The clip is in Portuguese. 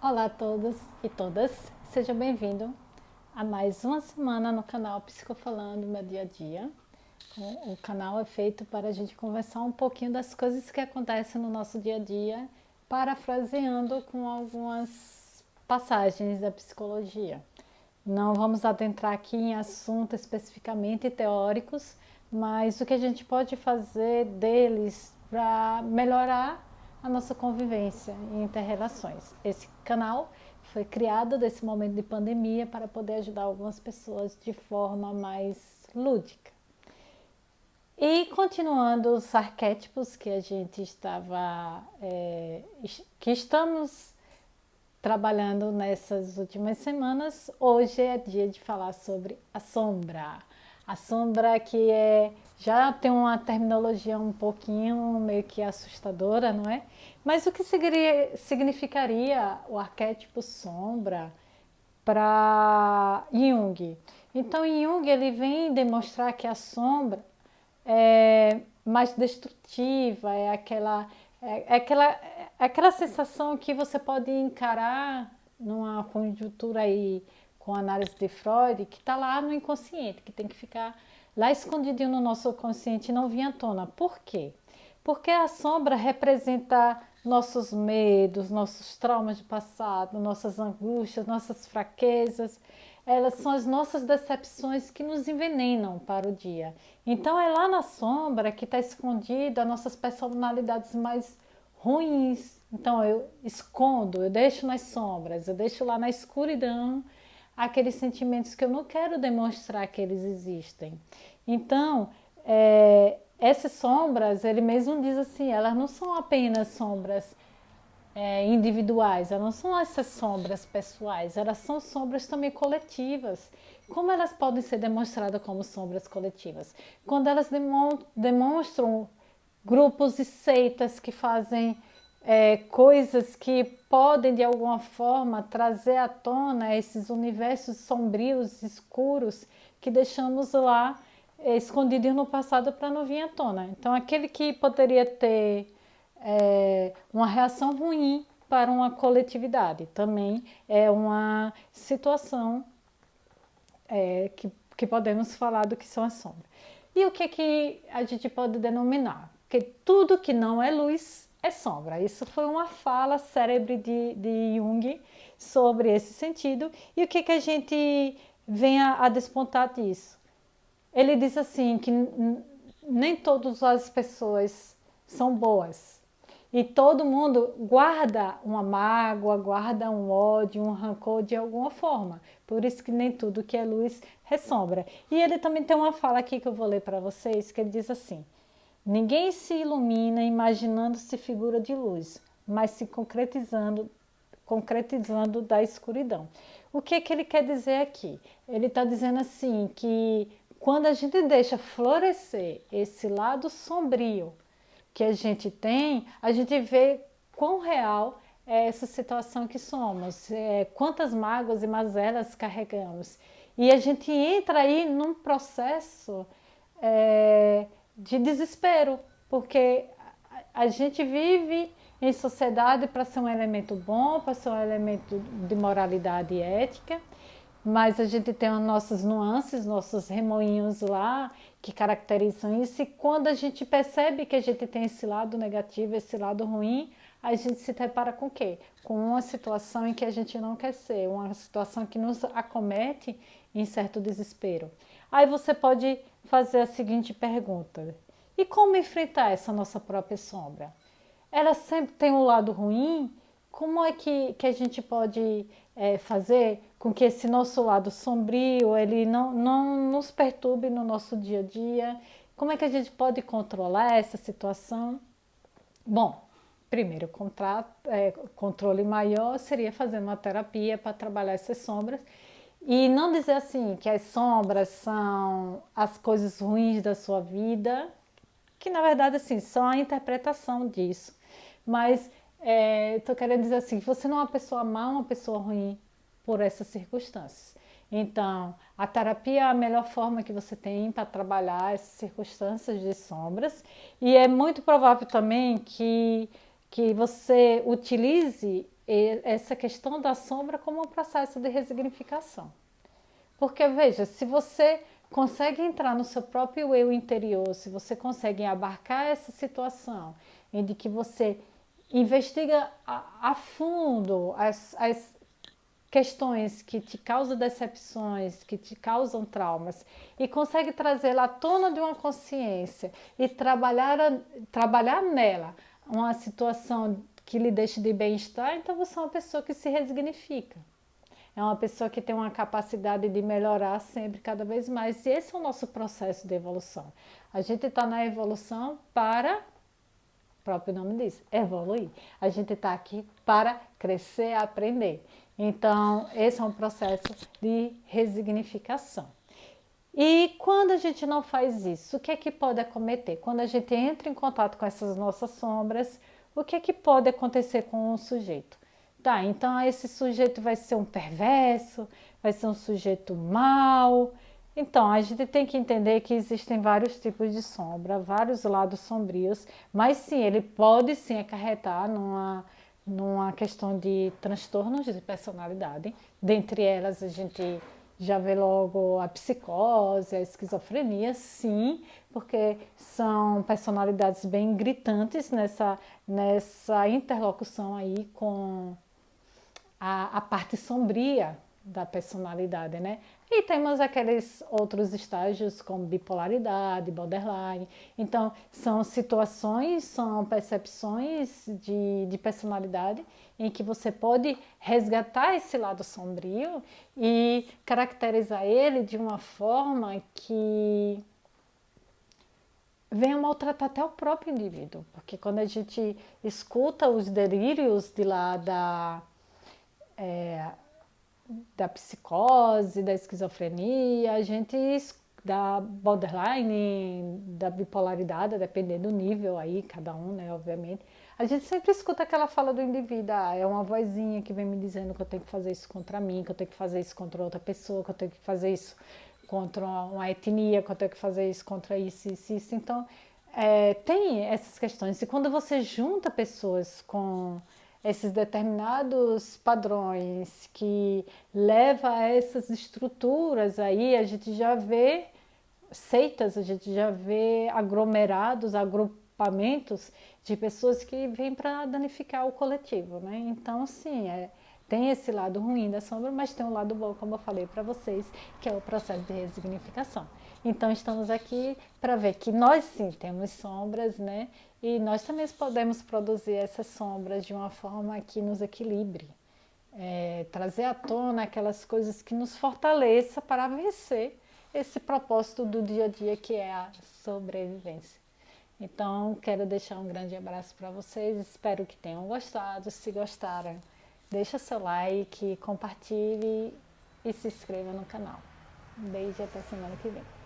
Olá a todos e todas, seja bem-vindo a mais uma semana no canal Psicofalando Meu Dia a Dia. O canal é feito para a gente conversar um pouquinho das coisas que acontecem no nosso dia a dia, parafraseando com algumas passagens da psicologia. Não vamos adentrar aqui em assuntos especificamente teóricos, mas o que a gente pode fazer deles para melhorar a nossa convivência e interrelações. Esse canal foi criado nesse momento de pandemia para poder ajudar algumas pessoas de forma mais lúdica. E continuando os arquétipos que a gente que estamos trabalhando nessas últimas semanas, hoje é dia de falar sobre a sombra. A sombra que já tem uma terminologia um pouquinho meio que assustadora, não é? Mas o que significaria o arquétipo sombra para Jung? Então Jung ele vem demonstrar que a sombra é mais destrutiva, é aquela sensação que você pode encarar numa conjuntura aí com a análise de Freud, que está lá no inconsciente, que tem que ficar lá escondidinho no nosso consciente e não vir à tona. Por quê? Porque a sombra representa nossos medos, nossos traumas de passado, nossas angústias, nossas fraquezas. Elas são as nossas decepções que nos envenenam para o dia. Então é lá na sombra que está escondida as nossas personalidades mais ruins. Então eu escondo, eu deixo nas sombras, eu deixo lá na escuridão aqueles sentimentos que eu não quero demonstrar que eles existem. Então, essas sombras, ele mesmo diz assim, elas não são apenas sombras individuais, elas não são essas sombras pessoais, elas são sombras também coletivas. Como elas podem ser demonstradas como sombras coletivas? Quando elas demonstram grupos e seitas que fazem coisas que podem de alguma forma trazer à tona esses universos sombrios, escuros, que deixamos lá escondidos no passado para não vir à tona. Então aquele que poderia ter uma reação ruim para uma coletividade também é uma situação que podemos falar do que são as sombras. E o que a gente pode denominar? Porque tudo que não é luz é sombra. Isso foi uma fala célebre de Jung sobre esse sentido. E o que a gente vem a despontar disso? Ele diz assim que nem todas as pessoas são boas. E todo mundo guarda uma mágoa, guarda um ódio, um rancor de alguma forma. Por isso que nem tudo que é luz é sombra. E ele também tem uma fala aqui que eu vou ler para vocês, que ele diz assim: ninguém se ilumina imaginando-se figura de luz, mas se concretizando da escuridão. O que ele quer dizer aqui? Ele está dizendo assim que quando a gente deixa florescer esse lado sombrio que a gente vê quão real é essa situação que somos, quantas mágoas e mazelas carregamos. E a gente entra aí num processo de desespero, porque a gente vive em sociedade para ser um elemento bom, para ser um elemento de moralidade e ética, mas a gente tem as nossas nuances, nossos remoinhos lá que caracterizam isso, e quando a gente percebe que a gente tem esse lado negativo, esse lado ruim, a gente se depara com o quê? Com uma situação em que a gente não quer ser, uma situação que nos acomete em certo desespero. Aí você pode fazer a seguinte pergunta: e como enfrentar essa nossa própria sombra? Ela sempre tem um lado ruim? Como é que a gente pode fazer com que esse nosso lado sombrio ele não nos perturbe no nosso dia a dia? Como é que a gente pode controlar essa situação? Bom, primeiro controle maior seria fazer uma terapia para trabalhar essas sombras e não dizer assim que as sombras são as coisas ruins da sua vida, que na verdade assim são a interpretação disso, mas estou querendo dizer assim, você não é uma pessoa má, uma pessoa ruim por essas circunstâncias. Então, a terapia é a melhor forma que você tem para trabalhar essas circunstâncias de sombras, e é muito provável também que você utilize essa questão da sombra como um processo de resignificação. Porque, veja, se você consegue entrar no seu próprio eu interior, se você consegue abarcar essa situação em que você investiga a fundo as questões que te causam decepções, que te causam traumas, e consegue trazê-la à tona de uma consciência e trabalhar nela uma situação que lhe deixe de bem-estar, então você é uma pessoa que se resignifica. É uma pessoa que tem uma capacidade de melhorar sempre, cada vez mais. E esse é o nosso processo de evolução. A gente está na evolução para, o próprio nome diz, evoluir. A gente está aqui para crescer, aprender. Então, esse é um processo de resignificação. E quando a gente não faz isso, o que é que pode acometer? Quando a gente entra em contato com essas nossas sombras, o que é que pode acontecer com o sujeito? Tá, então esse sujeito vai ser um perverso, vai ser um sujeito mau. Então, a gente tem que entender que existem vários tipos de sombra, vários lados sombrios, mas sim, ele pode sim acarretar numa questão de transtornos de personalidade. Dentre elas, a gente já vê logo a psicose, a esquizofrenia, sim, porque são personalidades bem gritantes nessa interlocução aí com a parte sombria da personalidade, né? E temos aqueles outros estágios como bipolaridade, borderline. Então, são situações, são percepções de personalidade em que você pode resgatar esse lado sombrio e caracterizar ele de uma forma que venha maltratar até o próprio indivíduo. Porque quando a gente escuta os delírios de lá da psicose, da esquizofrenia, a gente da borderline, da bipolaridade, dependendo do nível aí, cada um, né, obviamente. A gente sempre escuta aquela fala do indivíduo, é uma vozinha que vem me dizendo que eu tenho que fazer isso contra mim, que eu tenho que fazer isso contra outra pessoa, que eu tenho que fazer isso contra uma etnia, que eu tenho que fazer isso contra isso, isso, isso. Então, tem essas questões. E quando você junta pessoas com esses determinados padrões que leva a essas estruturas aí, a gente já vê seitas, a gente já vê aglomerados, agrupamentos de pessoas que vêm para danificar o coletivo, né? Então, sim, tem esse lado ruim da sombra, mas tem um lado bom, como eu falei para vocês, que é o processo de resignificação. Então, estamos aqui para ver que nós sim temos sombras, né? E nós também podemos produzir essas sombras de uma forma que nos equilibre, trazer à tona aquelas coisas que nos fortaleça para vencer esse propósito do dia a dia que é a sobrevivência. Então, quero deixar um grande abraço para vocês, espero que tenham gostado. Se gostaram, deixa seu like, compartilhe e se inscreva no canal. Um beijo e até semana que vem.